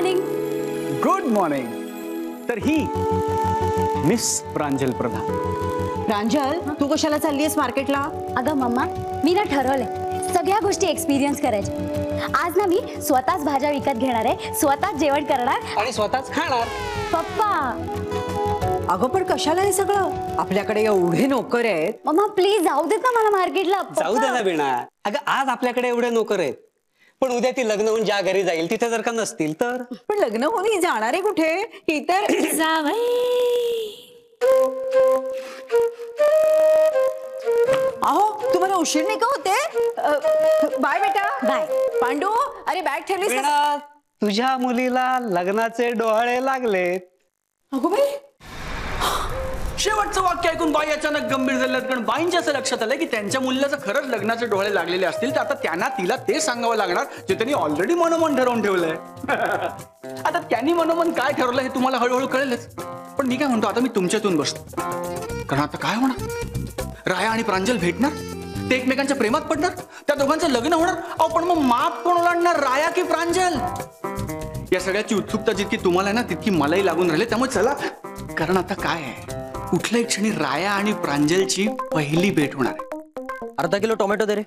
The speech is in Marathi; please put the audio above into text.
मॉर्निंग. Good morning. तर ही मिस प्रांजल प्रधान. प्रांजल, तू कशाला चाललीयस मार्केटला? अगं मम्मा, मी ना ठरवलंय सगळ्या गोष्टी एक्सपिरियन्स करायच्या. आज ना मी स्वतःच भाज्या विकत घेणार आहे, स्वतःच जेवण करणार आणि स्वतःच खाणार. पप्पा. अगं पण कशाला हे सगळं? आपल्याकडे एवढे नोकर आहेत. मम्मा प्लीज जाऊ देत ना मला मार्केटला. जाऊ दे ना बिना. अगं आज आपल्याकडे एवढे नोकर आहेत, पण उद्या ती लग्न होऊन ज्या घरी जाईल तिथे जर का नसतील तर? पण लग्न होऊन ही जाणार आहे कुठे? ही तर अहो, तुम्हाला उशीर नाही का होते? बाय बेटा. बाय. पांडू, अरे बॅग ठेवलीस का? बिना, तुझ्या मुलीला लग्नाचे डोहाळे लागलेत. अगो बाई, शेवटचं वाक्य ऐकून बाई अचानक गंभीर झाल्यात. कारण बाईंच्या असं लक्षात आलं की त्यांच्या मुलाचं खरंच लग्नाचे डोळे लागलेले असतील तर आता त्यांना तिला ते सांगावं लागणार जे त्यांनी ऑलरेडी मनोमन ठरवून ठेवलंय. आता त्यांनी मनोमन काय ठरवलं हे तुम्हाला हळूहळू कळेलच. पण मी काय म्हणतो, आता मी तुमच्यातून बसतो. कारण आता काय होणार? राया आणि प्रांजल भेटणार, ते एकमेकांच्या प्रेमात पडणार, त्या दोघांचं लग्न होणार. अहो पण मग माप कोण ओलांडणार, राया की प्रांजल? या सगळ्याची उत्सुकता जितकी तुम्हाला आहे ना तितकी मलाही लागून राहिली. त्यामुळे चला, कारण आता काय आहे, कुठल्याही क्षणी राया आणि प्रांजलची पहिली भेट होणार आहे. अर्धा किलो टोमॅटो दे रे.